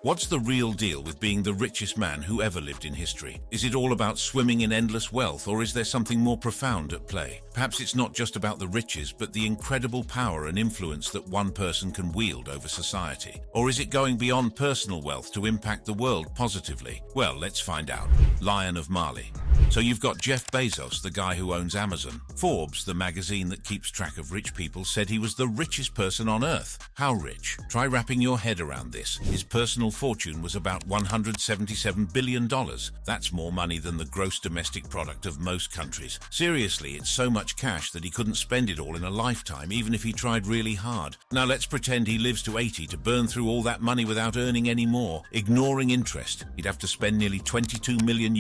What's the real deal with being the richest man who ever lived in history? Is it all about swimming in endless wealth, or is there something more profound at play? Perhaps it's not just about the riches, but the incredible power and influence that one person can wield over society. Or is it going beyond personal wealth to impact the world positively? Well, let's find out. Lion of Mali. So you've got Jeff Bezos, the guy who owns Amazon. Forbes, the magazine that keeps track of rich people, said he was the richest person on Earth. How rich? Try wrapping your head around this. His personal fortune was about $177 billion. That's more money than the gross domestic product of most countries. Seriously, it's so much cash that he couldn't spend it all in a lifetime, even if he tried really hard. Now let's pretend he lives to 80 to burn through all that money without earning any more, ignoring interest. He'd have to spend nearly $22 million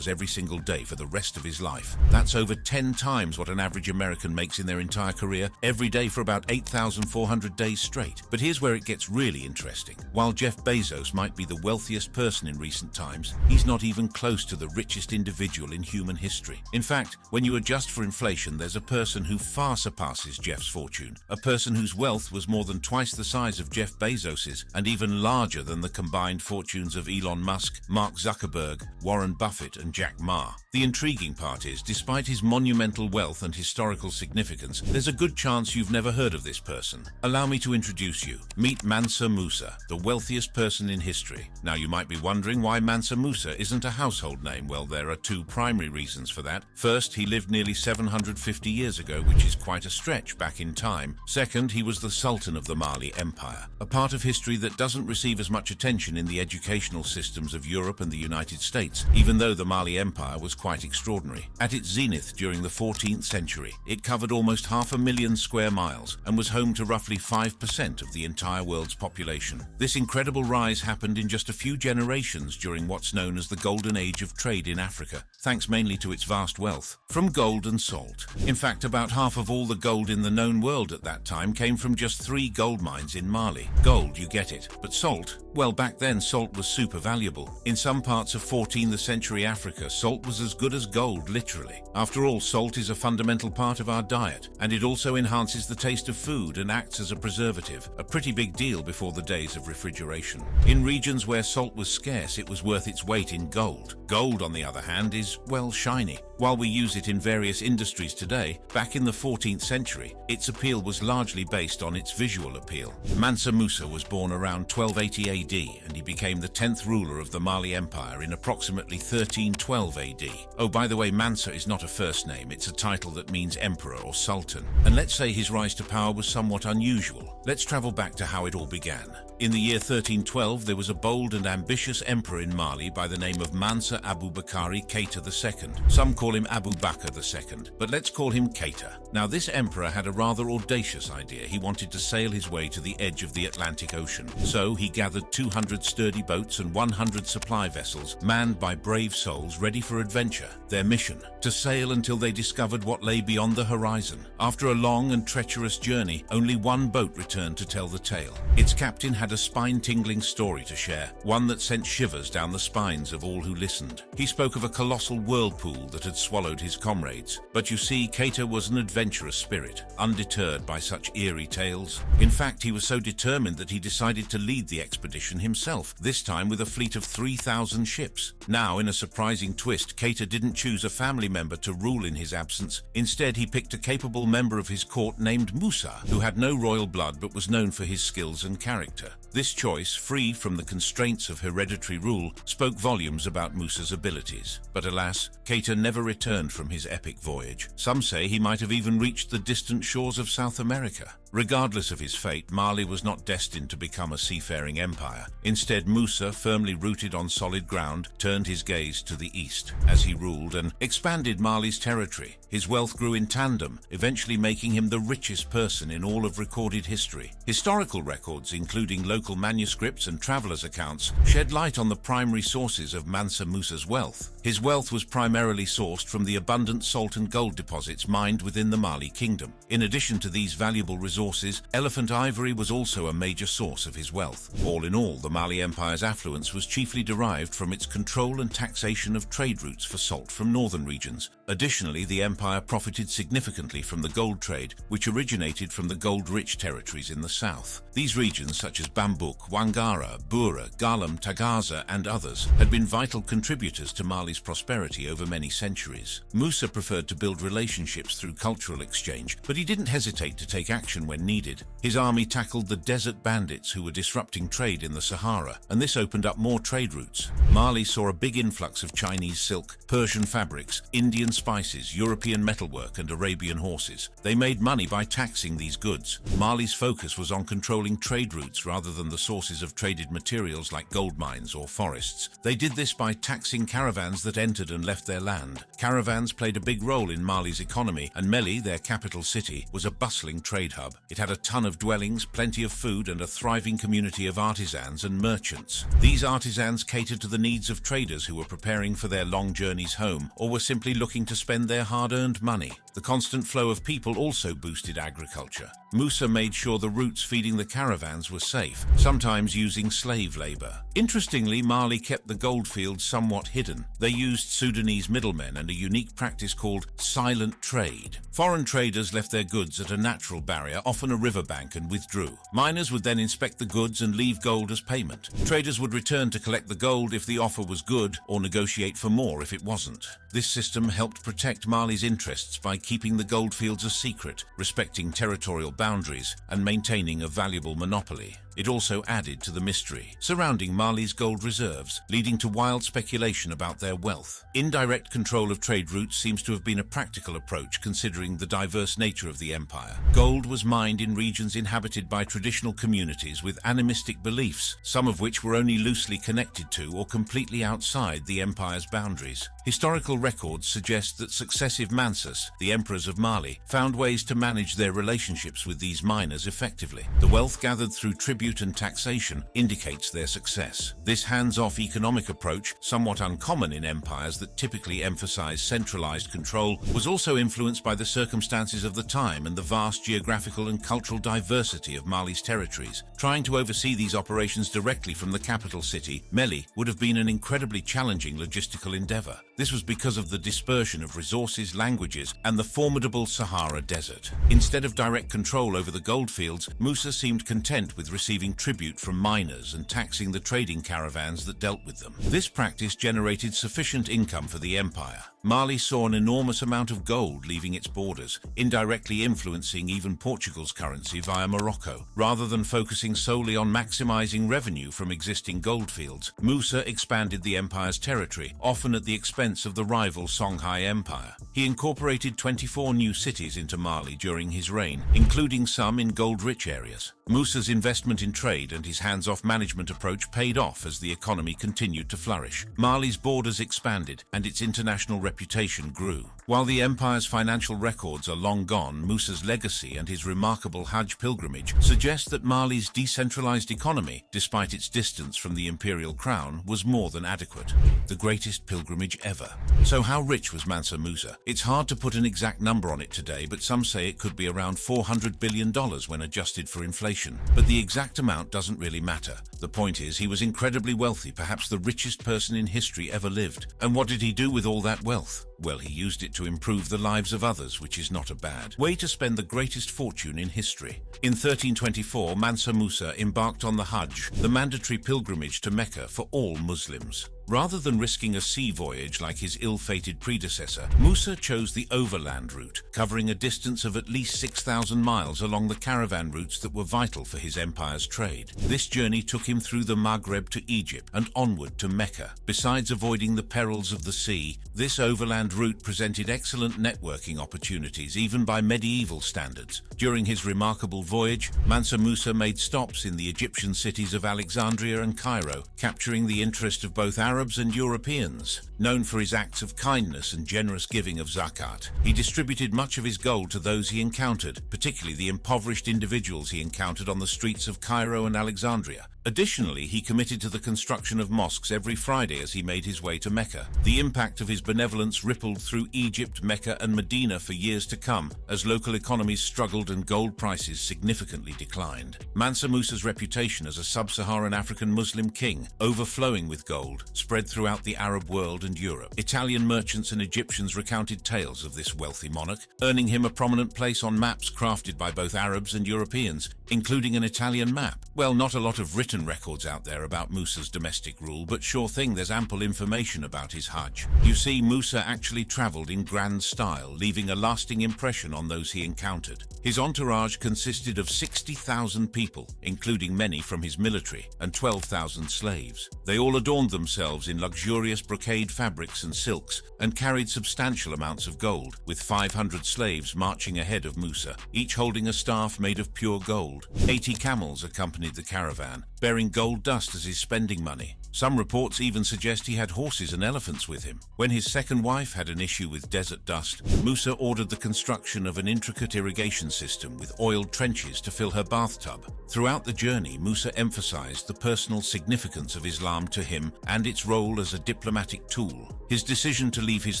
every single day for the rest of his life. That's over 10 times what an average American makes in their entire career, every day for about 8,400 days straight. But here's where it gets really interesting. While Jeff Bezos might be the wealthiest person in recent times, he's not even close to the richest individual in human history. In fact, when you adjust for inflation, there's a person who far surpasses Jeff's fortune, a person whose wealth was more than twice the size of Jeff Bezos's and even larger than the combined fortunes of Elon Musk, Mark Zuckerberg, Warren Buffett, and Jack Ma. The intriguing part is, despite his monumental wealth and historical significance, there's a good chance you've never heard of this person. Allow me to introduce you. Meet Mansa Musa, the wealthiest person in history. Now you might be wondering why Mansa Musa isn't a household name. Well, there are two primary reasons for that. First, he lived nearly 750 years ago, which is quite a stretch back in time. Second, he was the Sultan of the Mali Empire, a part of history that doesn't receive as much attention in the educational systems of Europe and the United States, even though the Mali Empire was quite extraordinary. At its zenith during the 14th century, it covered almost 500,000 square miles and was home to roughly 5% of the entire world's population. This incredible rise happened in just a few generations during what's known as the Golden Age of trade in Africa, thanks mainly to its vast wealth from gold and salt. In fact, about half of all the gold in the known world at that time came from just 3 gold mines in Mali. Gold, you get it, but salt? Well, back then salt was super valuable. In some parts of 14th century Africa, salt was as good as gold, literally. After all, salt is a fundamental part of our diet, and it also enhances the taste of food and acts as a preservative, a pretty big deal before the days of refrigeration. In regions where salt was scarce, it was worth its weight in gold. Gold, on the other hand, is, well, shiny. While we use it in various industries today, back in the 14th century, its appeal was largely based on its visual appeal. Mansa Musa was born around 1280 AD, and he became the 10th ruler of the Mali Empire in approximately 1312 AD. Oh, by the way, Mansa is not a first name, it's a title that means emperor or sultan. And let's say his rise to power was somewhat unusual. Let's travel back to how it all began. In the year 1312, there was a bold and ambitious emperor in Mali by the name of Mansa Abu Bakari Keita II. Some call him Abu Bakr II, but let's call him Keita. Now, this emperor had a rather audacious idea. He wanted to sail his way to the edge of the Atlantic Ocean. So he gathered 200 sturdy boats and 100 supply vessels, manned by brave souls ready for adventure. Their mission? To sail until they discovered what lay beyond the horizon. After a long and treacherous journey, only one boat returned to tell the tale. Its captain had a spine-tingling story to share, one that sent shivers down the spines of all who listened. He spoke of a colossal whirlpool that had swallowed his comrades. But you see, Keita was an adventurous spirit, undeterred by such eerie tales. In fact, he was so determined that he decided to lead the expedition himself, this time with a fleet of 3,000 ships. Now, in a surprising twist, Keita didn't choose a family member to rule in his absence. Instead, he picked a capable member of his court named Musa, who had no royal blood but was known for his skills and character. This choice, free from the constraints of hereditary rule, spoke volumes about Musa's abilities. But alas, Keita never returned from his epic voyage. Some say he might have even reached the distant shores of South America. Regardless of his fate, Mali was not destined to become a seafaring empire. Instead, Musa, firmly rooted on solid ground, turned his gaze to the east as he ruled and expanded Mali's territory. His wealth grew in tandem, eventually making him the richest person in all of recorded history. Historical records, including local manuscripts and travelers' accounts, shed light on the primary sources of Mansa Musa's wealth. His wealth was primarily sourced from the abundant salt and gold deposits mined within the Mali kingdom. In addition to these valuable resources, elephant ivory was also a major source of his wealth. All in all, the Mali Empire's affluence was chiefly derived from its control and taxation of trade routes for salt from northern regions. Additionally, the empire profited significantly from the gold trade, which originated from the gold-rich territories in the south. These regions, such as Bambuka Bambuk, Wangara, Bura, Galam, Tagaza, and others had been vital contributors to Mali's prosperity over many centuries. Musa preferred to build relationships through cultural exchange, but he didn't hesitate to take action when needed. His army tackled the desert bandits who were disrupting trade in the Sahara, and this opened up more trade routes. Mali saw a big influx of Chinese silk, Persian fabrics, Indian spices, European metalwork, and Arabian horses. They made money by taxing these goods. Mali's focus was on controlling trade routes rather than the sources of traded materials like gold mines or forests. They did this by taxing caravans that entered and left their land. Caravans played a big role in Mali's economy, and Meli, their capital city, was a bustling trade hub. It had a ton of dwellings, plenty of food, and a thriving community of artisans and merchants. These artisans catered to the needs of traders who were preparing for their long journeys home or were simply looking to spend their hard-earned money. The constant flow of people also boosted agriculture. Musa made sure the routes feeding the caravans were safe, sometimes using slave labor. Interestingly, Mali kept the goldfields somewhat hidden. They used Sudanese middlemen and a unique practice called silent trade. Foreign traders left their goods at a natural barrier, often a riverbank, and withdrew. Miners would then inspect the goods and leave gold as payment. Traders would return to collect the gold if the offer was good or negotiate for more if it wasn't. This system helped protect Mali's interests by keeping the goldfields a secret, respecting territorial boundaries, and maintaining a valuable monopoly. It also added to the mystery surrounding Mali's gold reserves, leading to wild speculation about their wealth. Indirect control of trade routes seems to have been a practical approach considering the diverse nature of the empire. Gold was mined in regions inhabited by traditional communities with animistic beliefs, some of which were only loosely connected to or completely outside the empire's boundaries. Historical records suggest that successive Mansus, the emperors of Mali, found ways to manage their relationships with these miners effectively. The wealth gathered through tribute and taxation indicates their success. This hands-off economic approach, somewhat uncommon in empires that typically emphasize centralized control, was also influenced by the circumstances of the time and the vast geographical and cultural diversity of Mali's territories. Trying to oversee these operations directly from the capital city, Meli, would have been an incredibly challenging logistical endeavor. This was because of the dispersion of resources, languages, and the formidable Sahara Desert. Instead of direct control over the goldfields, Musa seemed content with receiving tribute from miners and taxing the trading caravans that dealt with them. This practice generated sufficient income for the empire. Mali saw an enormous amount of gold leaving its borders, indirectly influencing even Portugal's currency via Morocco. Rather than focusing solely on maximizing revenue from existing goldfields, Musa expanded the empire's territory, often at the expense of the rival Songhai Empire. He incorporated 24 new cities into Mali during his reign, including some in gold-rich areas. Musa's investment in trade and his hands-off management approach paid off as the economy continued to flourish. Mali's borders expanded and its international reputation grew. While the empire's financial records are long gone, Musa's legacy and his remarkable Hajj pilgrimage suggest that Mali's decentralized economy, despite its distance from the imperial crown, was more than adequate. The greatest pilgrimage ever. So how rich was Mansa Musa? It's hard to put an exact number on it today, but some say it could be around $400 billion when adjusted for inflation. But the exact amount doesn't really matter. The point is, he was incredibly wealthy, perhaps the richest person in history ever lived. And what did he do with all that wealth? Well, he used it to improve the lives of others, which is not a bad way to spend the greatest fortune in history. In 1324, Mansa Musa embarked on the Hajj, the mandatory pilgrimage to Mecca for all Muslims. Rather than risking a sea voyage like his ill-fated predecessor, Musa chose the overland route, covering a distance of at least 6,000 miles along the caravan routes that were vital for his empire's trade. This journey took him through the Maghreb to Egypt and onward to Mecca. Besides avoiding the perils of the sea, this overland route presented excellent networking opportunities even by medieval standards. During his remarkable voyage, Mansa Musa made stops in the Egyptian cities of Alexandria and Cairo, capturing the interest of both Arabs and Europeans. Known for his acts of kindness and generous giving of zakat, he distributed much of his gold to those he encountered, particularly the impoverished individuals he encountered on the streets of Cairo and Alexandria. Additionally, he committed to the construction of mosques every Friday as he made his way to Mecca. The impact of his benevolence rippled through Egypt, Mecca, and Medina for years to come, as local economies struggled and gold prices significantly declined. Mansa Musa's reputation as a sub-Saharan African Muslim king, overflowing with gold, spread throughout the Arab world and Europe. Italian merchants and Egyptians recounted tales of this wealthy monarch, earning him a prominent place on maps crafted by both Arabs and Europeans, including an Italian map. Well, not a lot of written records out there about Musa's domestic rule, but sure thing, there's ample information about his Hajj. You see, Musa actually traveled in grand style, leaving a lasting impression on those he encountered. His entourage consisted of 60,000 people, including many from his military, and 12,000 slaves. They all adorned themselves in luxurious brocade fabrics and silks, and carried substantial amounts of gold, with 500 slaves marching ahead of Musa, each holding a staff made of pure gold. 80 camels accompanied the caravan, bearing gold dust as his spending money. Some reports even suggest he had horses and elephants with him. When his second wife had an issue with desert dust, Musa ordered the construction of an intricate irrigation system with oiled trenches to fill her bathtub. Throughout the journey, Musa emphasized the personal significance of Islam to him and its role as a diplomatic tool. His decision to leave his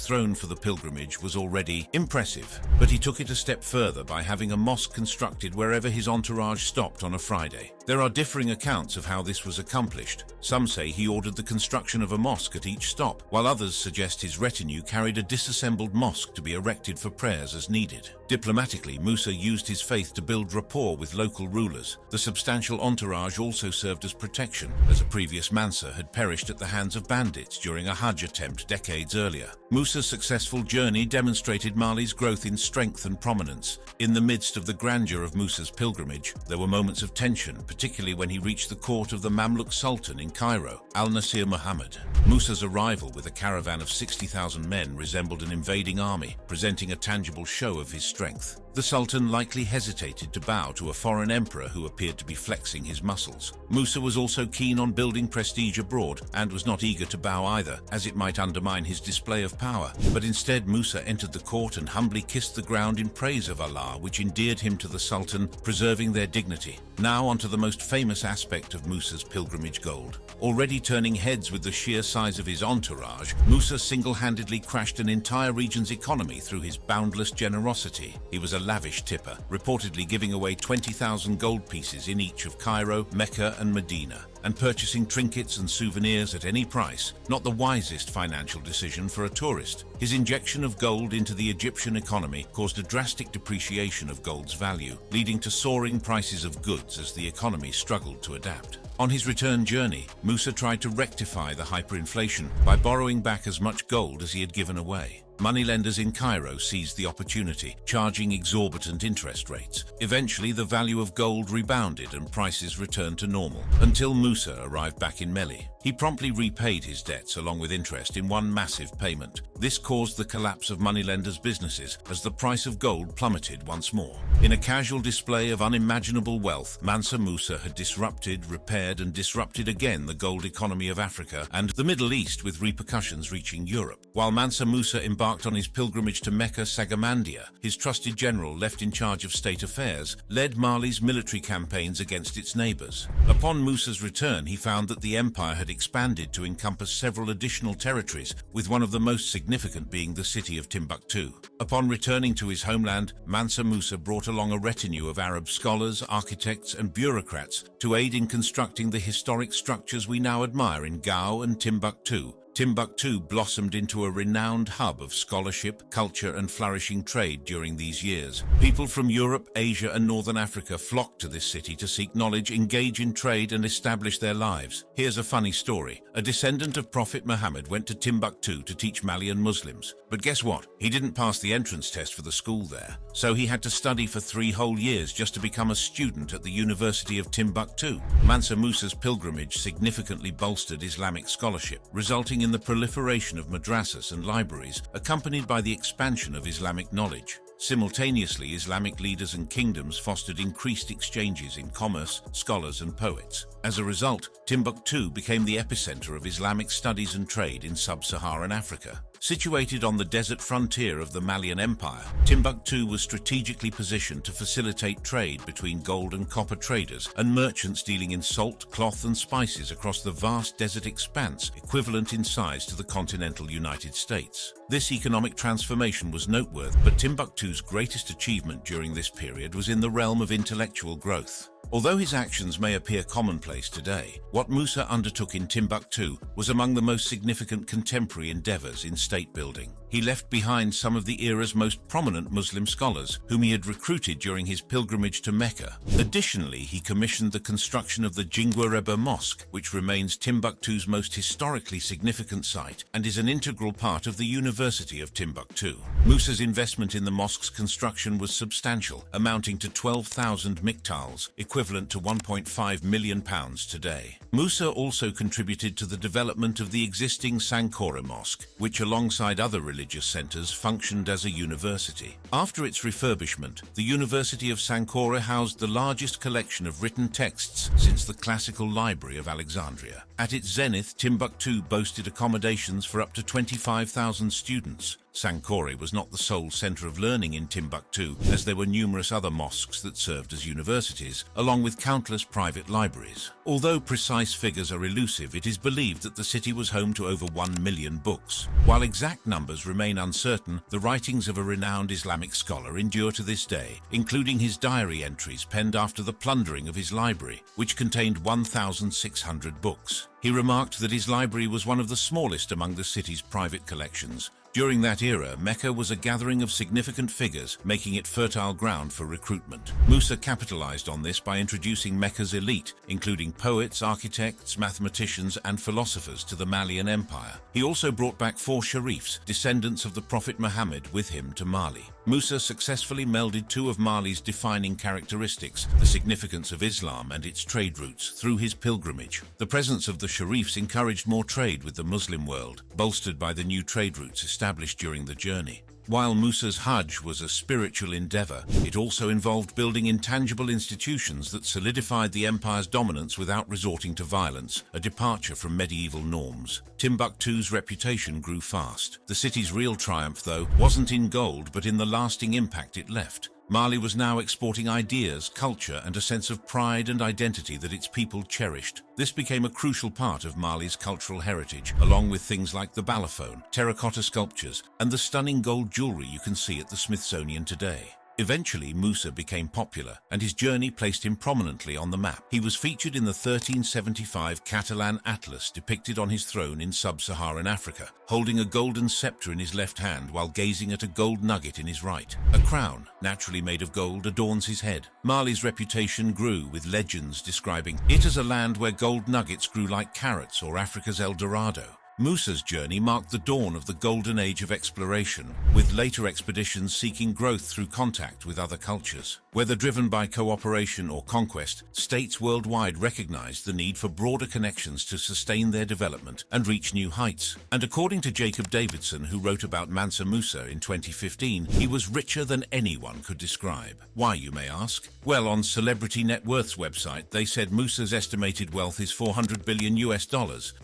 throne for the pilgrimage was already impressive, but he took it a step further by having a mosque constructed wherever his entourage stopped on a Friday. There are differing accounts of how this was accomplished. Some say he ordered the construction of a mosque at each stop, while others suggest his retinue carried a disassembled mosque to be erected for prayers as needed. Diplomatically, Musa used his faith to build rapport with local rulers. The substantial entourage also served as protection, as a previous Mansa had perished at the hands of bandits during a Hajj attempt decades earlier. Musa's successful journey demonstrated Mali's growth in strength and prominence. In the midst of the grandeur of Musa's pilgrimage, there were moments of tension, particularly when he reached the court of the Mamluk Sultan in Cairo, Al-Nasir Muhammad. Musa's arrival with a caravan of 60,000 men resembled an invading army, presenting a tangible show of his strength. The Sultan likely hesitated to bow to a foreign emperor who appeared to be flexing his muscles. Musa was also keen on building prestige abroad and was not eager to bow either, as it might undermine his display of power. But instead, Musa entered the court and humbly kissed the ground in praise of Allah, which endeared him to the Sultan, preserving their dignity. Now onto the most famous aspect of Musa's pilgrimage: gold. Already turning heads with the sheer size of his entourage, Musa single-handedly crashed an entire region's economy through his boundless generosity. He was a lavish tipper, reportedly giving away 20,000 gold pieces in each of Cairo, Mecca, and Medina, and purchasing trinkets and souvenirs at any price, not the wisest financial decision for a tourist. His injection of gold into the Egyptian economy caused a drastic depreciation of gold's value, leading to soaring prices of goods as the economy struggled to adapt. On his return journey, Musa tried to rectify the hyperinflation by borrowing back as much gold as he had given away. Moneylenders in Cairo seized the opportunity, charging exorbitant interest rates. Eventually, the value of gold rebounded and prices returned to normal, until Musa arrived back in Mali. He promptly repaid his debts along with interest in one massive payment. This caused the collapse of moneylenders' businesses as the price of gold plummeted once more. In a casual display of unimaginable wealth, Mansa Musa had disrupted, repaired, and disrupted again the gold economy of Africa and the Middle East, with repercussions reaching Europe. While Mansa Musa embarked on his pilgrimage to Mecca, Sagamandia, his trusted general left in charge of state affairs, led Mali's military campaigns against its neighbors. Upon Musa's return, he found that the empire had expanded to encompass several additional territories, with one of the most significant being the city of Timbuktu. Upon returning to his homeland, Mansa Musa brought along a retinue of Arab scholars, architects, and bureaucrats to aid in constructing the historic structures we now admire in Gao and Timbuktu. Timbuktu blossomed into a renowned hub of scholarship, culture, and flourishing trade during these years. People from Europe, Asia, and Northern Africa flocked to this city to seek knowledge, engage in trade, and establish their lives. Here's a funny story. A descendant of Prophet Muhammad went to Timbuktu to teach Malian Muslims. But guess what? He didn't pass the entrance test for the school there. So he had to study for 3 whole years just to become a student at the University of Timbuktu. Mansa Musa's pilgrimage significantly bolstered Islamic scholarship, resulting in the proliferation of madrasas and libraries, accompanied by the expansion of Islamic knowledge. Simultaneously, Islamic leaders and kingdoms fostered increased exchanges in commerce, scholars, and poets. As a result, Timbuktu became the epicenter of Islamic studies and trade in sub-Saharan Africa. Situated on the desert frontier of the Malian Empire, Timbuktu was strategically positioned to facilitate trade between gold and copper traders and merchants dealing in salt, cloth and spices across the vast desert expanse, equivalent in size to the continental United States. This economic transformation was noteworthy, but Timbuktu's greatest achievement during this period was in the realm of intellectual growth. Although his actions may appear commonplace today, what Musa undertook in Timbuktu was among the most significant contemporary endeavors in state building. He left behind some of the era's most prominent Muslim scholars, whom he had recruited during his pilgrimage to Mecca. Additionally, he commissioned the construction of the Jingwareba Mosque, which remains Timbuktu's most historically significant site and is an integral part of the University of Timbuktu. Musa's investment in the mosque's construction was substantial, amounting to 12,000 miktals, equivalent to £1.5 million today. Musa also contributed to the development of the existing Sankore Mosque, which alongside other religious centers functioned as a university. After its refurbishment, the University of Sankore housed the largest collection of written texts since the Classical Library of Alexandria. At its zenith, Timbuktu boasted accommodations for up to 25,000 students. Sankore was not the sole center of learning in Timbuktu, as there were numerous other mosques that served as universities, along with countless private libraries. Although precise figures are elusive, it is believed that the city was home to over 1 million books. While exact numbers remain uncertain, the writings of a renowned Islamic scholar endure to this day, including his diary entries penned after the plundering of his library, which contained 1,600 books. He remarked that his library was one of the smallest among the city's private collections. During that era, Mecca was a gathering of significant figures, making it fertile ground for recruitment. Musa capitalized on this by introducing Mecca's elite, including poets, architects, mathematicians, and philosophers, to the Malian Empire. He also brought back 4 sharifs, descendants of the Prophet Muhammad, with him to Mali. Musa successfully melded 2 of Mali's defining characteristics, the significance of Islam and its trade routes, through his pilgrimage. The presence of the sharifs encouraged more trade with the Muslim world, bolstered by the new trade routes established during the journey. While Musa's Hajj was a spiritual endeavor, it also involved building intangible institutions that solidified the empire's dominance without resorting to violence, a departure from medieval norms. Timbuktu's reputation grew fast. The city's real triumph, though, wasn't in gold but in the lasting impact it left. Mali was now exporting ideas, culture, and a sense of pride and identity that its people cherished. This became a crucial part of Mali's cultural heritage, along with things like the balafon, terracotta sculptures, and the stunning gold jewelry you can see at the Smithsonian today. Eventually, Musa became popular, and his journey placed him prominently on the map. He was featured in the 1375 Catalan Atlas depicted on his throne in sub-Saharan Africa, holding a golden scepter in his left hand while gazing at a gold nugget in his right. A crown, naturally made of gold, adorns his head. Mali's reputation grew, with legends describing it as a land where gold nuggets grew like carrots, or Africa's El Dorado. Musa's journey marked the dawn of the golden age of exploration, with later expeditions seeking growth through contact with other cultures. Whether driven by cooperation or conquest, states worldwide recognized the need for broader connections to sustain their development and reach new heights. And according to Jacob Davidson, who wrote about Mansa Musa in 2015, he was richer than anyone could describe. Why, you may ask? Well, on Celebrity Net Worth's website, they said Musa's estimated wealth is $400 billion,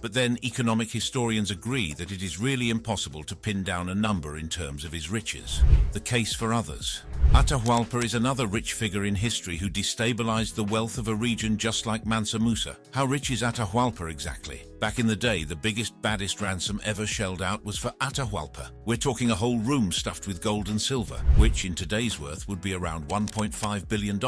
but then economic historians agree that it is really impossible to pin down a number in terms of his riches. The case for others. Atahualpa is another rich figure in history who destabilized the wealth of a region just like Mansa Musa. How rich is Atahualpa exactly? Back in the day, the biggest, baddest ransom ever shelled out was for Atahualpa. We're talking a whole room stuffed with gold and silver, which in today's worth would be around $1.5 billion,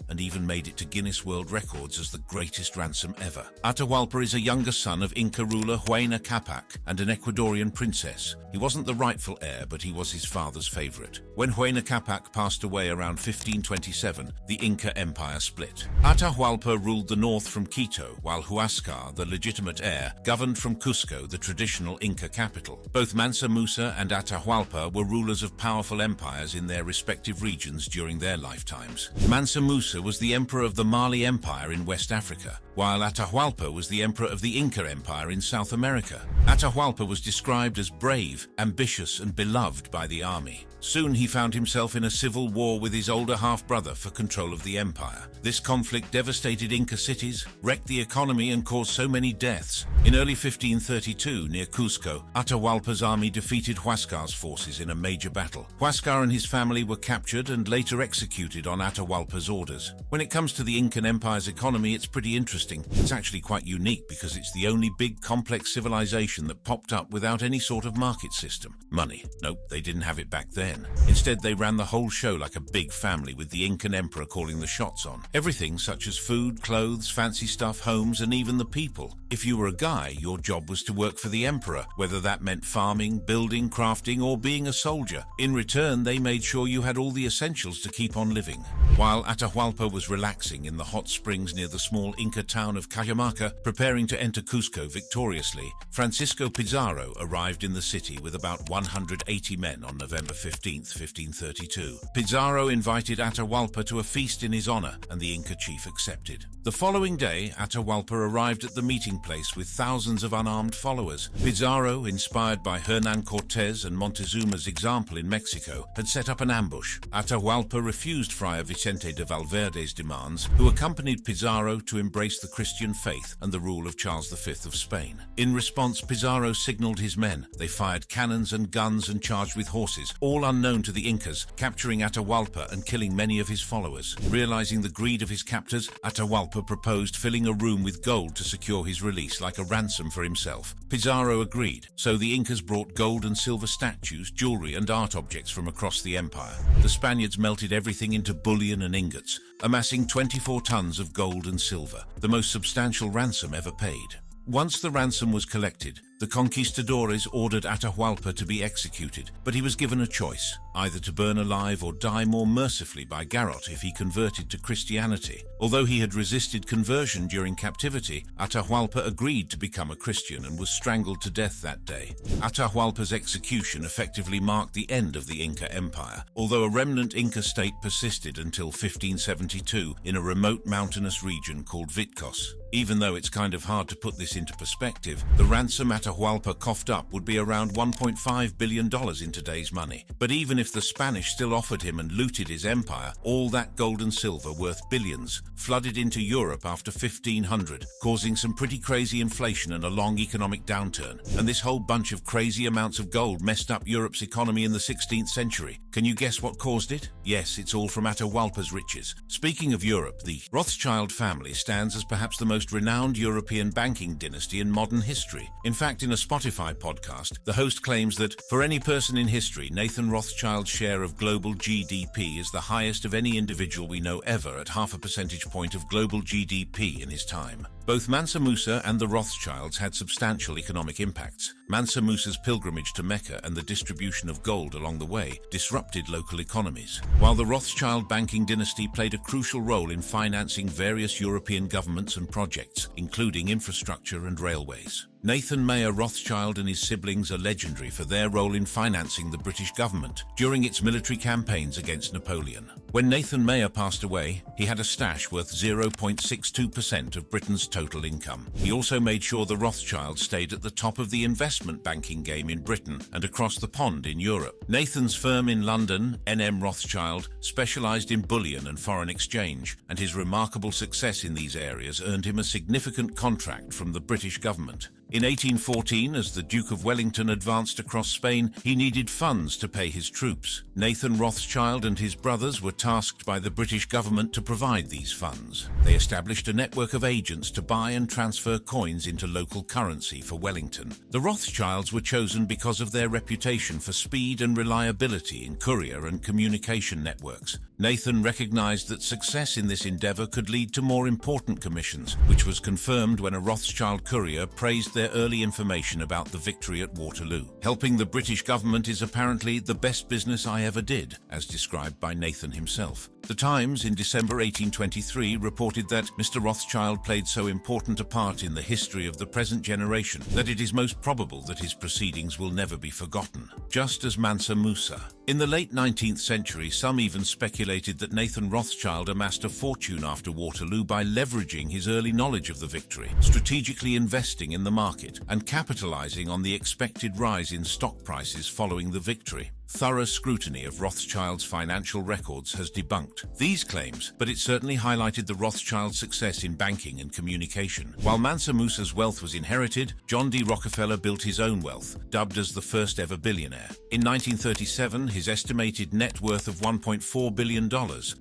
and even made it to Guinness World Records as the greatest ransom ever. Atahualpa is a younger son of Inca ruler Huayna Capac and an Ecuadorian princess. He wasn't the rightful heir, but he was his father's favorite. When Huayna Capac passed away around 1527, the Inca Empire split. Atahualpa ruled the north from Quito, while Huáscar, the legitimate heir, governed from Cusco, the traditional Inca capital. Both Mansa Musa and Atahualpa were rulers of powerful empires in their respective regions during their lifetimes. Mansa Musa was the emperor of the Mali Empire in West Africa, while Atahualpa was the emperor of the Inca Empire in South America. Atahualpa was described as brave, ambitious, and beloved by the army. Soon he found himself in a civil war with his older half-brother for control of the empire. This conflict devastated Inca cities, wrecked the economy, and caused so many deaths. In early 1532, near Cusco, Atahualpa's army defeated Huáscar's forces in a major battle. Huáscar and his family were captured and later executed on Atahualpa's orders. When it comes to the Incan Empire's economy, it's pretty interesting. It's actually quite unique because it's the only big complex civilization that popped up without any sort of market system. Money. Nope, they didn't have it back then. Instead, they ran the whole show like a big family, with the Incan emperor calling the shots on everything, such as food, clothes, fancy stuff, homes, and even the people. If you were a guy, your job was to work for the emperor, whether that meant farming, building, crafting, or being a soldier. In return, they made sure you had all the essentials to keep on living. While Atahualpa was relaxing in the hot springs near the small Inca town of Cajamarca, preparing to enter Cusco victoriously, Francisco Pizarro arrived in the city with about 180 men on November 15, 1532. Pizarro invited Atahualpa to a feast in his honor, and the Inca chief accepted. The following day, Atahualpa arrived at the meeting place with thousands of unarmed followers. Pizarro, inspired by Hernán Cortés and Montezuma's example in Mexico, had set up an ambush. Atahualpa refused Friar Vicente de Valverde's demands, who accompanied Pizarro to embrace the Christian faith and the rule of Charles V of Spain. In response, Pizarro signaled his men. They fired cannons and guns and charged with horses, all unknown to the Incas, capturing Atahualpa and killing many of his followers. Realizing the greed of his captors, Atahualpa proposed filling a room with gold to secure his release, like a ransom for himself. Pizarro agreed, so the Incas brought gold and silver statues, jewelry, and art objects from across the empire. The Spaniards melted everything into bullion and ingots, amassing 24 tons of gold and silver, the most substantial ransom ever paid. Once the ransom was collected, the conquistadores ordered Atahualpa to be executed, but he was given a choice, either to burn alive or die more mercifully by garrote if he converted to Christianity. Although he had resisted conversion during captivity, Atahualpa agreed to become a Christian and was strangled to death that day. Atahualpa's execution effectively marked the end of the Inca Empire, although a remnant Inca state persisted until 1572 in a remote mountainous region called Vitcos. Even though it's kind of hard to put this into perspective, the ransom Atahualpa coughed up would be around $1.5 billion in today's money. But even if the Spanish still offered him and looted his empire, all that gold and silver worth billions flooded into Europe after 1500, causing some pretty crazy inflation and a long economic downturn. And this whole bunch of crazy amounts of gold messed up Europe's economy in the 16th century. Can you guess what caused it? Yes, it's all from Atahualpa's riches. Speaking of Europe, the Rothschild family stands as perhaps the most renowned European banking dynasty in modern history. In fact, in a Spotify podcast, the host claims that, for any person in history, Nathan Rothschild's share of global GDP is the highest of any individual we know ever, at 0.5 percentage point of global GDP in his time. Both Mansa Musa and the Rothschilds had substantial economic impacts. Mansa Musa's pilgrimage to Mecca and the distribution of gold along the way disrupted local economies, while the Rothschild banking dynasty played a crucial role in financing various European governments and projects, including infrastructure and railways. Nathan Mayer Rothschild and his siblings are legendary for their role in financing the British government during its military campaigns against Napoleon. When Nathan Mayer passed away, he had a stash worth 0.62% of Britain's total income. He also made sure the Rothschilds stayed at the top of the investment banking game in Britain and across the pond in Europe. Nathan's firm in London, N.M. Rothschild, specialized in bullion and foreign exchange, and his remarkable success in these areas earned him a significant contract from the British government. In 1814, as the Duke of Wellington advanced across Spain, he needed funds to pay his troops. Nathan Rothschild and his brothers were tasked by the British government to provide these funds. They established a network of agents to buy and transfer coins into local currency for Wellington. The Rothschilds were chosen because of their reputation for speed and reliability in courier and communication networks. Nathan recognized that success in this endeavor could lead to more important commissions, which was confirmed when a Rothschild courier praised their early information about the victory at Waterloo. Helping the British government is apparently the best business I ever did, as described by Nathan himself. The Times, in December 1823, reported that Mr. Rothschild played so important a part in the history of the present generation that it is most probable that his proceedings will never be forgotten, just as Mansa Musa. In the late 19th century, some even speculated that Nathan Rothschild amassed a fortune after Waterloo by leveraging his early knowledge of the victory, strategically investing in the market, and capitalizing on the expected rise in stock prices following the victory. thorough scrutiny of Rothschild's financial records has debunked these claims, but it certainly highlighted the Rothschilds' success in banking and communication. While Mansa Musa's wealth was inherited, John D. Rockefeller built his own wealth, dubbed as the first ever billionaire. In 1937, his estimated net worth of $1.4 billion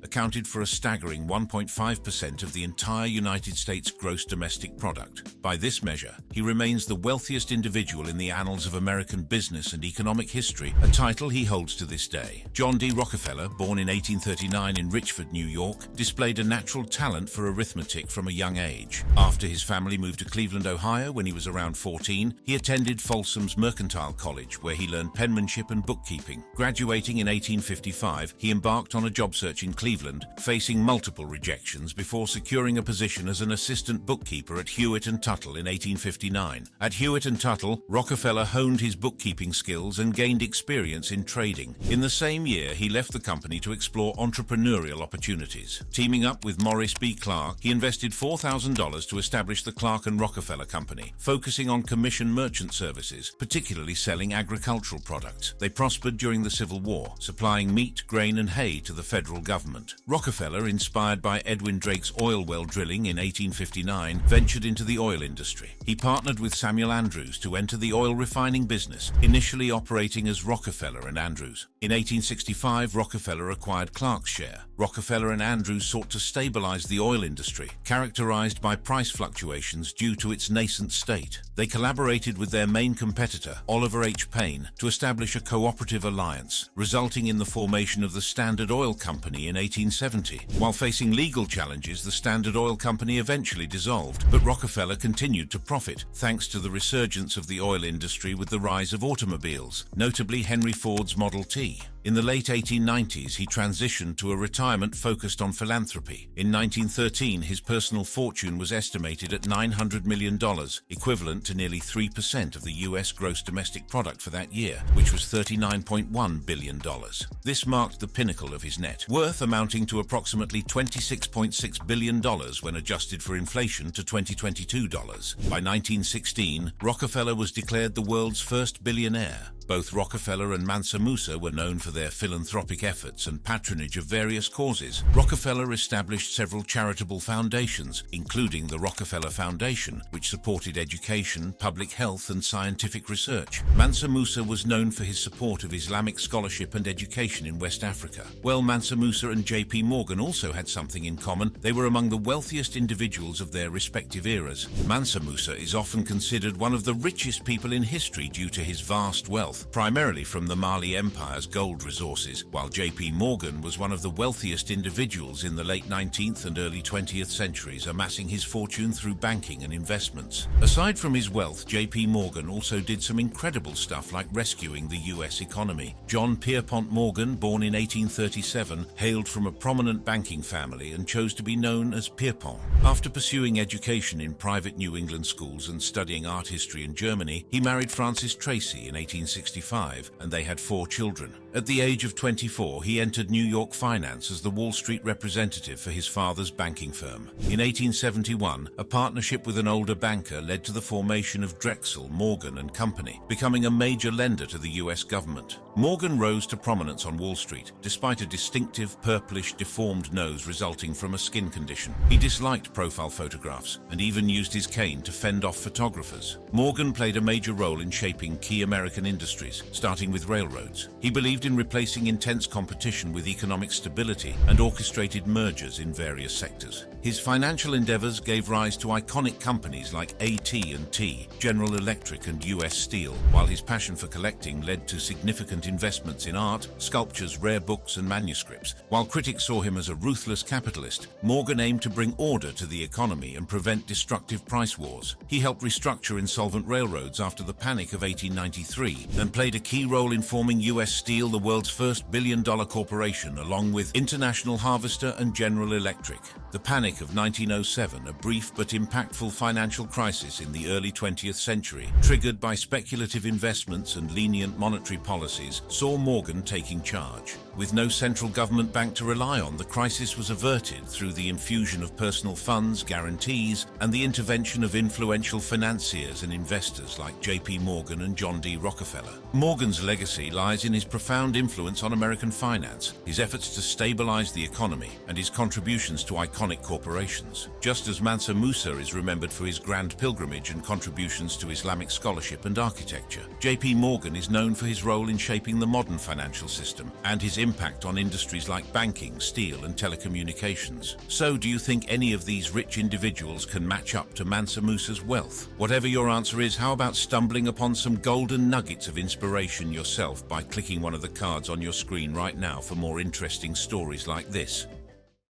accounted for a staggering 1.5% of the entire United States gross domestic product. By this measure, he remains the wealthiest individual in the annals of American business and economic history, a title he holds to this day. John D. Rockefeller, born in 1839 in Richford, New York, displayed a natural talent for arithmetic from a young age. After his family moved to Cleveland, Ohio when he was around 14, he attended Folsom's Mercantile College, where he learned penmanship and bookkeeping. Graduating in 1855, he embarked on a job search in Cleveland, facing multiple rejections before securing a position as an assistant bookkeeper at Hewitt & Tuttle in 1859. At Hewitt & Tuttle, Rockefeller honed his bookkeeping skills and gained experience in trading. In the same year, he left the company to explore entrepreneurial opportunities. Teaming up with Morris B. Clark, he invested $4,000 to establish the Clark & Rockefeller Company, focusing on commission merchant services, particularly selling agricultural products. They prospered during the Civil War, supplying meat, grain, and hay to the federal government. Rockefeller, inspired by Edwin Drake's oil well drilling in 1859, ventured into the oil industry. He partnered with Samuel Andrews to enter the oil refining business, initially operating as Rockefeller and Andrews. In 1865, Rockefeller acquired Clark's share. Rockefeller and Andrews sought to stabilize the oil industry, characterized by price fluctuations due to its nascent state. They collaborated with their main competitor, Oliver H. Payne, to establish a cooperative alliance, resulting in the formation of the Standard Oil Company in 1870. While facing legal challenges, the Standard Oil Company eventually dissolved, but Rockefeller continued to profit, thanks to the resurgence of the oil industry with the rise of automobiles, notably Henry Ford's Model T. In the late 1890s, he transitioned to a retirement focused on philanthropy. In 1913, his personal fortune was estimated at $900 million, equivalent to nearly 3% of the U.S. gross domestic product for that year, which was $39.1 billion. This marked the pinnacle of his net worth, amounting to approximately $26.6 billion when adjusted for inflation to 2022 dollars. By 1916, Rockefeller was declared the world's first billionaire. Both Rockefeller and Mansa Musa were known for their philanthropic efforts and patronage of various causes. Rockefeller established several charitable foundations, including the Rockefeller Foundation, which supported education, public health, and scientific research. Mansa Musa was known for his support of Islamic scholarship and education in West Africa. Well, Mansa Musa and J.P. Morgan also had something in common. They were among the wealthiest individuals of their respective eras. Mansa Musa is often considered one of the richest people in history due to his vast wealth, primarily from the Mali Empire's gold resources, while J.P. Morgan was one of the wealthiest individuals in the late 19th and early 20th centuries, amassing his fortune through banking and investments. Aside from his wealth, J.P. Morgan also did some incredible stuff like rescuing the U.S. economy. John Pierpont Morgan, born in 1837, hailed from a prominent banking family and chose to be known as Pierpont. After pursuing education in private New England schools and studying art history in Germany, he married Frances Tracy in 1865, and they had 4 children. At the age of 24, he entered New York finance as the Wall Street representative for his father's banking firm. In 1871, a partnership with an older banker led to the formation of Drexel, Morgan and Company, becoming a major lender to the U.S. government. Morgan rose to prominence on Wall Street, despite a distinctive, purplish, deformed nose resulting from a skin condition. He disliked profile photographs and even used his cane to fend off photographers. Morgan played a major role in shaping key American industries, starting with railroads. He believed in replacing intense competition with economic stability and orchestrated mergers in various sectors. His financial endeavors gave rise to iconic companies like AT&T, General Electric and U.S. Steel, while his passion for collecting led to significant investments in art, sculptures, rare books and manuscripts. While critics saw him as a ruthless capitalist, Morgan aimed to bring order to the economy and prevent destructive price wars. He helped restructure insolvent railroads after the Panic of 1893 and played a key role in forming U.S. Steel, the world's first billion-dollar corporation, along with International Harvester and General Electric. The panic of 1907, a brief but impactful financial crisis in the early 20th century, triggered by speculative investments and lenient monetary policies, saw Morgan taking charge. With no central government bank to rely on, the crisis was averted through the infusion of personal funds, guarantees, and the intervention of influential financiers and investors like J.P. Morgan and John D. Rockefeller. Morgan's legacy lies in his profound influence on American finance, his efforts to stabilize the economy, and his contributions to iconic corporations. Just as Mansa Musa is remembered for his grand pilgrimage and contributions to Islamic scholarship and architecture, J.P. Morgan is known for his role in shaping the modern financial system and his impact on industries like banking, steel, and telecommunications. So, do you think any of these rich individuals can match up to Mansa Musa's wealth? Whatever your answer is, how about stumbling upon some golden nuggets of inspiration yourself by clicking one of the cards on your screen right now for more interesting stories like this?